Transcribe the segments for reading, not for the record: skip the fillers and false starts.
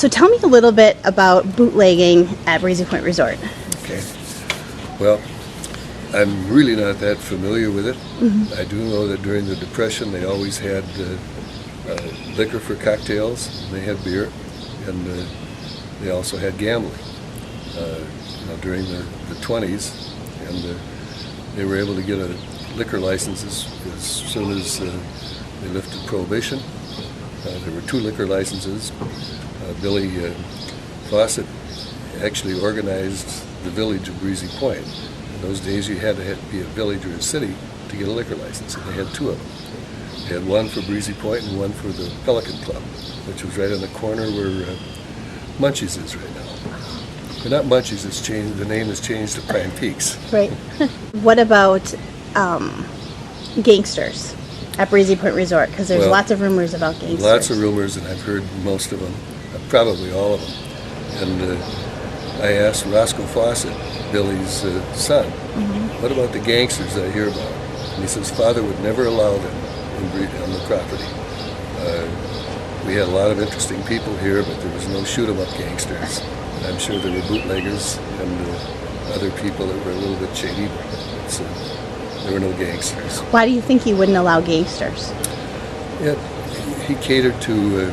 So tell me a little bit about bootlegging at Breezy Point Resort. Okay. Well, I'm really not that familiar with it. Mm-hmm. I do know that during the Depression they always had liquor for cocktails, and they had beer, and they also had gambling. During the 20s, and they were able to get a liquor license as soon as they lifted Prohibition. There were 2 liquor licenses. Billy Fawcett actually organized the village of Breezy Point. In those days you had to be a village or a city to get a liquor license, and they had 2 of them. They had one for Breezy Point and one for the Pelican Club, which was right on the corner where Munchies is right now. But not Munchies, it's changed. The name has changed to Pine Peaks. Right. What about gangsters at Breezy Point Resort? Because there's lots of rumors about gangsters. Lots of rumors, and I've heard most of them, probably all of them. And I asked Roscoe Fawcett, Billy's son, what about the gangsters that I hear about? And he says father would never allow them on the property. We had a lot of interesting people here, but there was no shoot-'em-up gangsters. I'm sure there were bootleggers and other people that were a little bit shady, but there were no gangsters. Why do you think he wouldn't allow gangsters? Yeah, he catered to a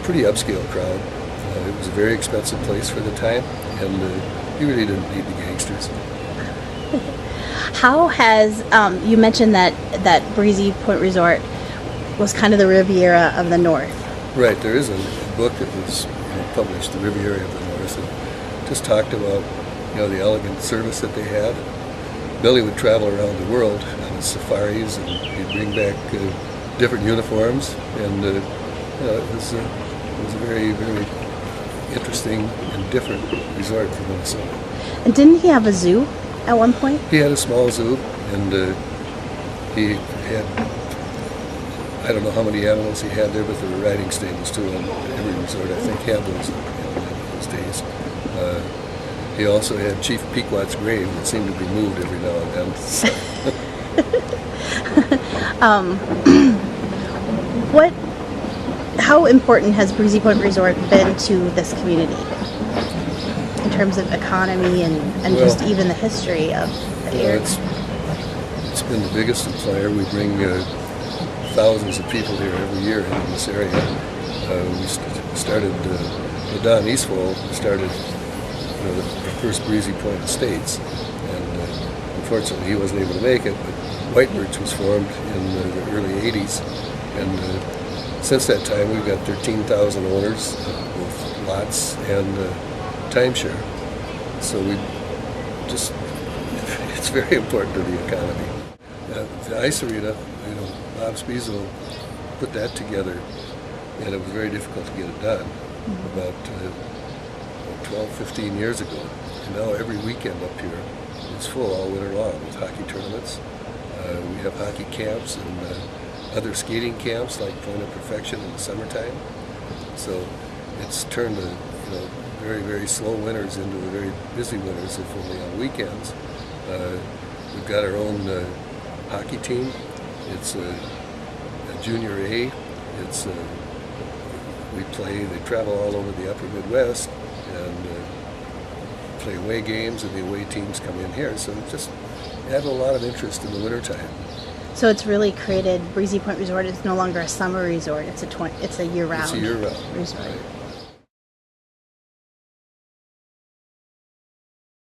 pretty upscale crowd. It was a very expensive place for the time, and he really didn't need the gangsters. How has you mentioned that Breezy Point Resort was kind of the Riviera of the North? Right. There is a book that was published, The Riviera of the North, and just talked about the elegant service that they had. Billy would travel around the world on his safaris, and he'd bring back different uniforms, and it was a very, very interesting and different resort for Minnesota. And didn't he have a zoo at one point? He had a small zoo, and he had, I don't know how many animals he had there, but there were riding stables too, and every resort I think had those in those days. He also had Chief Pequot's grave that seemed to be moved every now and then. How important has Breezy Point Resort been to this community in terms of economy and just even the history of the area? It's been the biggest employer. We bring thousands of people here every year in this area. We started, Don Eastfall started the first Breezy Point Estates, and unfortunately he wasn't able to make it, but White Birch was formed in the early 80s, and since that time we've got 13,000 owners, both lots and timeshare. So it's very important to the economy. The ice arena, Bob Spiezzo put that together, and it was very difficult to get it done about 12, 15 years ago. And now every weekend up here is full all winter long with hockey tournaments. We have hockey camps and other skating camps like Point of Perfection in the summertime. So it's turned very, very slow winters into a very busy winters, if only on weekends. We've got our own hockey team. It's a junior A. They travel all over the upper Midwest and play away games, and the away teams come in here. So it just added a lot of interest in the wintertime. So it's really created, Breezy Point Resort is no longer a summer resort, it's a year-round It's a year-round resort. Right.